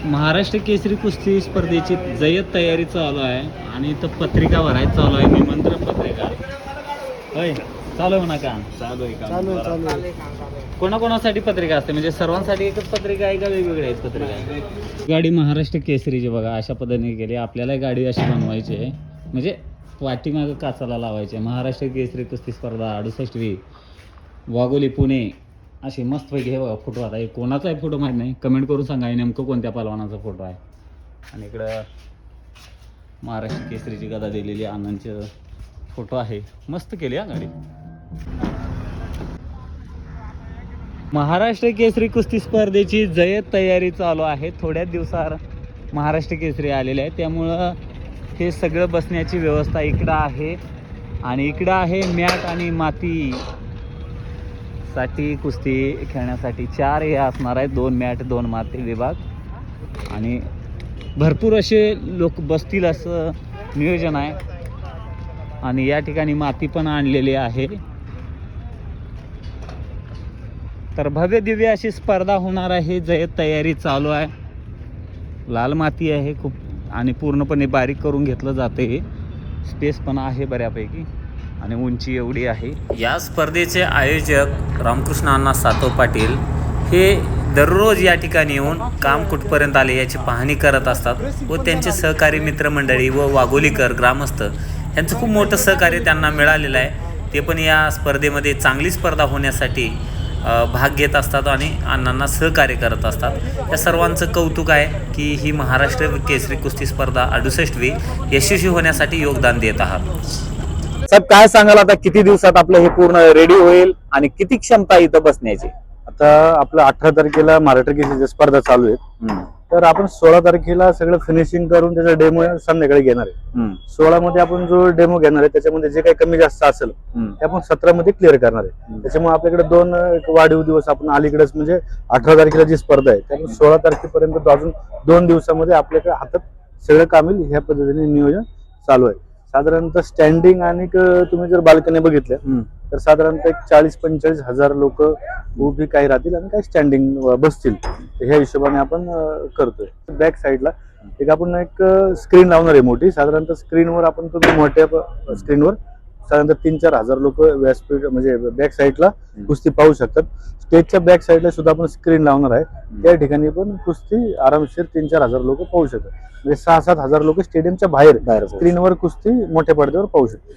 महाराष्ट्र केसरी कुस्ती स्पर्धेची जय्यत तयारी चालू आहे आणि इथं पत्रिका भरायला चालू आहे, निमंत्रण पत्रिका. होय, चालू आहे ना काम? चालू आहे. कोणाकोणासाठी पत्रिका असते, म्हणजे सर्वांसाठी एकच पत्रिका आहे का वेगवेगळ्या आहेत पत्रिका? गाडी महाराष्ट्र केसरीची बघा अशा पद्धतीने केली. आपल्याला गाडी अशी बनवायची आहे, म्हणजे पाठीमागं काचाला लावायची आहे. महाराष्ट्र केसरी कुस्ती स्पर्धा 68वी वाघोली पुणे अशी मस्तपैकी. हे बघा फोटो. आता हे कोणाचा आहे फोटो माहीत नाही, कमेंट करून सांगा नेमकं कोणत्या पहलवानाचा फोटो आहे. आणि इकडं महाराष्ट्र केसरीची गदा दिलेली आनंदचे फोटो आहे. मस्त केली हा गाडी. महाराष्ट्र केसरी कुस्ती स्पर्धेची जय्यत तयारी चालू आहे. थोड्याच दिवसावर महाराष्ट्र केसरी आलेले आहे, त्यामुळं हे सगळं बसण्याची व्यवस्था इकडं आहे. आणि इकडं आहे मॅट आणि माती साठी कुस्ती खेळण्यासाठी 4 हे असणार आहेत, 2 मॅट 2 माती विभाग. आणि भरपूर असे लोक बसतील असं नियोजन आहे. आणि या ठिकाणी माती पण आणलेली आहे. तर भव्य दिव्य अशी स्पर्धा होणार आहे. जय्यत तयारी चालू आहे. लाल माती आहे खूप आणि पूर्णपणे बारीक करून घेतलं जाते. स्पेस पण आहे बऱ्यापैकी आणि उंची एवढी आहे. या स्पर्धेचे आयोजक रामकृष्ण अण्णा सातव पाटील हे दररोज या ठिकाणी येऊन काम कुठपर्यंत आले याची पाहणी करत असतात व त्यांचे सहकारी मित्रमंडळी व वाघोलीकर ग्रामस्थ यांचं खूप मोठं सहकार्य त्यांना मिळालेलं आहे. ते पण या स्पर्धेमध्ये चांगली स्पर्धा होण्यासाठी भाग घेत असतात आणि अण्णांना सहकार्य करत असतात. या सर्वांचं कौतुक आहे की ही महाराष्ट्र केसरी कुस्ती स्पर्धा 68वी यशस्वी होण्यासाठी योगदान देत आहात. साहेब काय सांगाल, आता किती दिवसात आपलं हे पूर्ण रेडी होईल आणि किती क्षमता इथं बसण्याची? आता आपलं 18 तारखेला महाराष्ट्र केसरीची स्पर्धा चालू आहे, तर आपण 16 तारखेला सगळं फिनिशिंग करून त्याचा डेमो संध्याकाळी घेणार आहे. 16 मध्ये आपण जो डेमो घेणार आहे त्याच्यामध्ये जे काही कमी जास्त असेल ते आपण 17 मध्ये क्लिअर करणार आहे. त्याच्यामुळे आपल्याकडे 2 वाढीव दिवस आपण अलीकडेच म्हणजे 18 तारखेला जी स्पर्धा आहे त्यामुळे 16 तारखेपर्यंत अजून 2 दिवसामध्ये आपल्याकडे हातात सगळं काम येईल. ह्या पद्धतीने नियोजन चालू आहे. साधारणतः स्टँडिंग आणि तुम्ही जर बाल्कनी बघितल्या तर साधारणतः 40-45 हजार लोक उभी काही राहतील आणि काही स्टँडिंग बसतील. ह्या हिशोबाने आपण करतोय. बॅक साईडला आपण एक स्क्रीन लावणार आहे मोठी. साधारणतः स्क्रीनवर आपण तुम्ही मोठ्या स्क्रीनवर साधारणतः 3-4 हजार लोक व्यासपीठ म्हणजे बॅक साईडला कुस्ती पाहू शकतात. स्टेजच्या बॅक साईडला सुद्धा आपण स्क्रीन लावणार आहे. त्या ठिकाणी पण कुस्ती आरामशीर 3-4 हजार लोक पाहू शकतात. म्हणजे 6-7 हजार लोक स्टेडियमच्या बाहेर स्क्रीनवर कुस्ती मोठ्या पडद्यावर पाहू शकतात.